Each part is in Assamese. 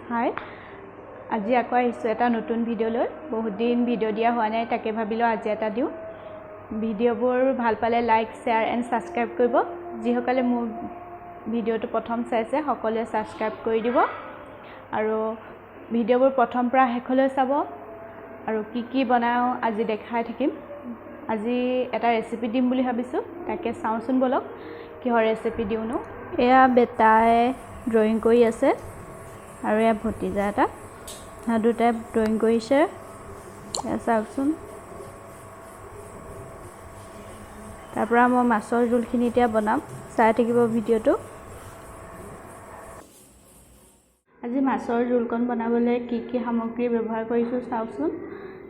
হাই আজি আকৌ আহিছোঁ এটা নতুন ভিডিঅ' লৈ বহুত দিন ভিডিঅ' দিয়া হোৱা নাই তাকে ভাবিলোঁ আজি এটা দিওঁ ভিডিঅ'বোৰ ভাল পালে লাইক শ্বেয়াৰ এণ্ড সাবস্ক্ৰাইব কৰিব যিসকলে মোৰ ভিডিঅ'টো প্ৰথম চাইছে সকলোৱে সাবস্ক্ৰাইব কৰি দিব আৰু ভিডিঅ'বোৰ প্ৰথম পৰা শেষলৈ চাব আৰু কি বনাও আজি দেখাই থাকিম আজি এটা ৰেচিপি দিম বুলি ভাবিছোঁ তাকে চাওঁচোন বলক কিহৰ ৰেচিপি দিওঁনো এয়া বেটাই ড্ৰয়িং কৰি আছে আৰু এয়া ভতিজা এটা দুটাই ড্ৰয়িং কৰিছে এয়া চাওকচোন তাৰ পৰা মই মাছৰ জোলখিনি এতিয়া বনাম চাই থাকিব ভিডিঅ'টো আজি মাছৰ জোলকণ বনাবলৈ কি সামগ্ৰী ব্যৱহাৰ কৰিছোঁ চাওকচোন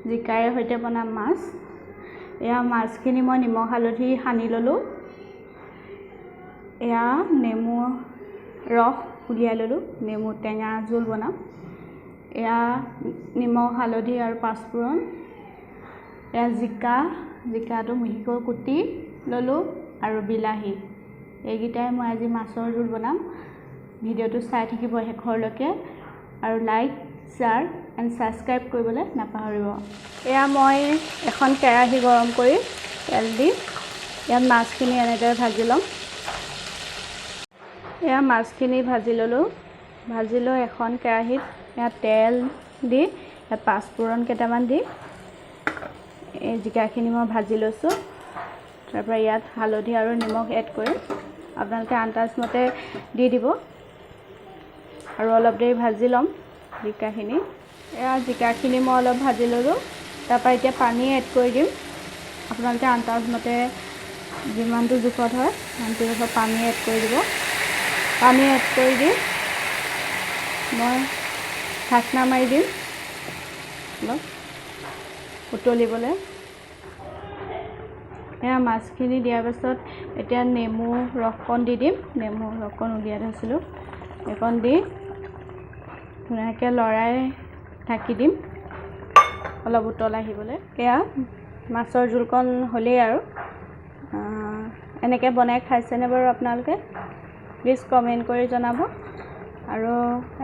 জিকাৰে সৈতে বনাম মাছ এয়া মাছখিনি মই নিমখ হালধি সানি ললোঁ এয়া নেমু ৰস উলিয়াই ললোঁ নেমু টেঙা জোল বনাম এয়া নিমখ হালধি আৰু পাঁচফোৰণ এয়া জিকাটো মিহিকৈ কুটি ললোঁ আৰু বিলাহী এইকেইটাই মই আজি মাছৰ জোল বনাম ভিডিঅ'টো চাই থাকিব শেষৰলৈকে আৰু লাইক শ্বেয়াৰ এণ্ড সাবস্ক্ৰাইব কৰিবলৈ নাপাহৰিব এয়া মই এখন কেৰাহী গৰম কৰি তেল দি ইয়াত মাছখিনি এনেদৰে ভাজি ল'ম এয়া মাছখিনি ভাজি ল'লোঁ ভাজি লৈ এখন কেৰাহীত ইয়াত তেল দি ইয়াত পাঁচফোৰণ কেইটামান দি এই জিকাখিনি মই ভাজি লৈছোঁ তাৰপৰা ইয়াত হালধি আৰু নিমখ এড কৰিম আপোনালোকে আন্দাজমতে দি দিব আৰু অলপ দেৰি ভাজি ল'ম জিকাখিনি এয়া জিকাখিনি মই অলপ ভাজি ল'লোঁ তাৰপৰা এতিয়া পানী এড কৰি দিম আপোনালোকে আন্দাজমতে যিমানটো জোখত হয় সিমানটো জোখত পানী এড কৰি দিব পানী এড কৰি দি মই ঢাকনা মাৰি দিম অলপ উতলিবলৈ এয়া মাছখিনি দিয়াৰ পাছত এতিয়া নেমু ৰসকণ দি দিম নেমু ৰসকণ উলিয়াই থৈছিলোঁ এইকণ দি ধুনীয়াকৈ লৰাই ঢাকি দিম অলপ উতল আহিবলৈ এয়া মাছৰ জোলকণ হ'লেই আৰু এনেকৈ বনাই খাইছেনে বাৰু আপোনালোকে প্লিজ কমেণ্ট কৰি জনাব আৰু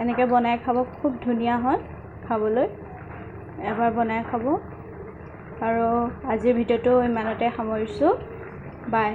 এনেকৈ বনাই খাব খুব ধুনীয়া হয় খাবলৈ এবাৰ বনাই খাব আৰু আজিৰ ভিডিঅ'টো ইমানতে সামৰিছোঁ বাই